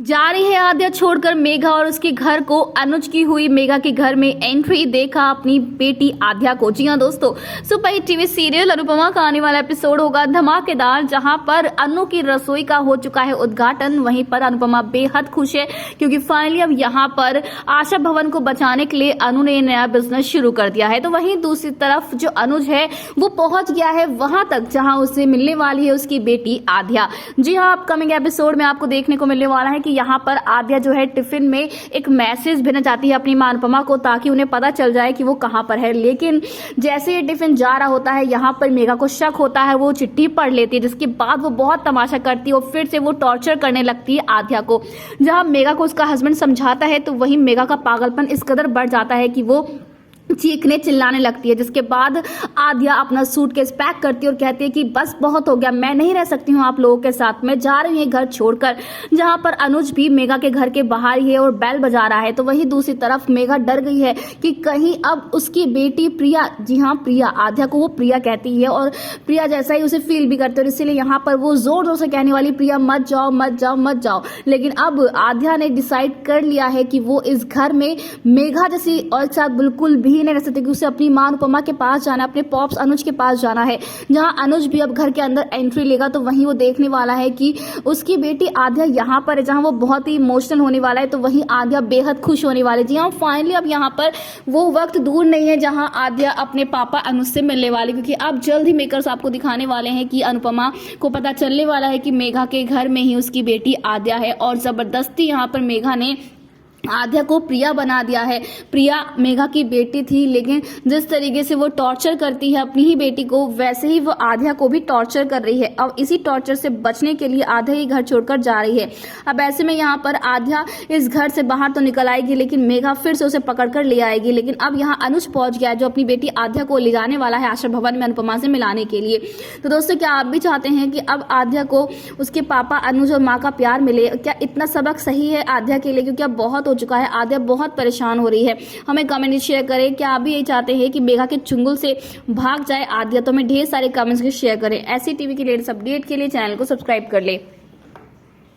जा रही है आद्या छोड़कर मेघा और उसके घर को। अनुज की हुई मेघा के घर में एंट्री, देखा अपनी बेटी आद्या को। जी हां दोस्तों, super hit TV serial Anupama का आने वाला एपिसोड होगा धमाकेदार, जहां पर अनु की रसोई का हो चुका है उद्घाटन। वहीं पर अनुपमा बेहद खुश है क्योंकि फाइनली अब यहां पर आशा भवन को बचाने के लिए अनु ने नया बिजनेस शुरू कर दिया है। तो वहीं दूसरी तरफ जो अनुज है वो पहुंच गया है वहां तक जहां उसे मिलने वाली है उसकी बेटी आद्या। जी हाँ, अपकमिंग एपिसोड में आपको देखने को मिलने वाला है कि यहाँ पर आद्या जो है टिफिन में एक मैसेज भेजना चाहती है अपनी मां अनुपमा को, ताकि उन्हें पता चल जाए कि वो कहाँ पर है। लेकिन जैसे ये टिफिन जा रहा होता है यहाँ पर मेघा को शक होता है, वो चिट्ठी पढ़ लेती है, जिसके बाद वो बहुत तमाशा करती है और फिर से वो टॉर्चर करने लगती है आद्या को। जहाँ मेघा को उसका हस्बैंड समझाता है तो वहीं मेघा का पागलपन इस कदर बढ़ जाता है कि वो चीखने चिल्लाने लगती है। जिसके बाद आद्या अपना सूटकेस पैक करती है और कहती है कि बस बहुत हो गया, मैं नहीं रह सकती हूँ आप लोगों के साथ, मैं जा रही हूँ घर छोड़कर। जहाँ पर अनुज भी मेघा के घर के बाहर ही है और बेल बजा रहा है। तो वहीं दूसरी तरफ मेघा डर गई है कि कहीं अब उसकी बेटी प्रिया, जी हाँ प्रिया, आद्या को वो प्रिया कहती है और प्रिया जैसा ही उसे फील भी करते हैं, इसीलिए यहाँ पर वो जोर जोर से कहने वाली प्रिया मत जाओ मत जाओ मत जाओ। लेकिन अब आद्या ने डिसाइड कर लिया है कि वो इस घर में मेघा जैसी और साथ बिल्कुल भी नहीं रह सकते, कि उसे अपनी मां अनुपमा के पास जाना, अपने पॉप्स अनुज के पास जाना है। जहां अनुज भी अब घर के अंदर एंट्री लेगा तो वहीं वो देखने वाला है कि उसकी बेटी आद्या यहां पर है, जहां वो बहुत ही इमोशनल होने वाला है। तो वहीं आद्या बेहद खुश होने वाली है। जी हाँ, फाइनली अब यहाँ पर वो वक्त दूर नहीं है जहां आद्या अपने पापा अनुज से मिलने वाली, क्योंकि अब जल्द ही मेकर्स आपको दिखाने वाले हैं कि अनुपमा को पता चलने वाला है कि मेघा के घर में ही उसकी बेटी आद्या है। और जबरदस्ती यहाँ पर मेघा ने आद्या को प्रिया बना दिया है। प्रिया मेघा की बेटी थी, लेकिन जिस तरीके से वो टॉर्चर करती है अपनी ही बेटी को, वैसे ही वो आद्या को भी टॉर्चर कर रही है। अब इसी टॉर्चर से बचने के लिए आद्या ही घर छोड़कर जा रही है। अब ऐसे में यहाँ पर आद्या इस घर से बाहर तो निकल आएगी, लेकिन मेघा फिर से उसे पकड़ कर ले आएगी। लेकिन अब यहाँ अनुज पहुंच गया है, जो अपनी बेटी आद्या को ले जाने वाला है आशा भवन में अनुपमा से मिलाने के लिए। तो दोस्तों, क्या आप भी चाहते हैं कि अब आद्या को उसके पापा अनुज और माँ का प्यार मिले? क्या इतना सबक सही है आद्या के लिए? क्योंकि अब बहुत चुका है, आद्या बहुत परेशान हो रही है। हमें कमेंट शेयर करें, क्या आप भी यही चाहते हैं कि मेघा के चुंगल से भाग जाए आद्या? तो हमें ढेर सारे कमेंट्स शेयर करें। ऐसी टीवी की लेटेस्ट अपडेट के लिए चैनल को सब्सक्राइब कर ले।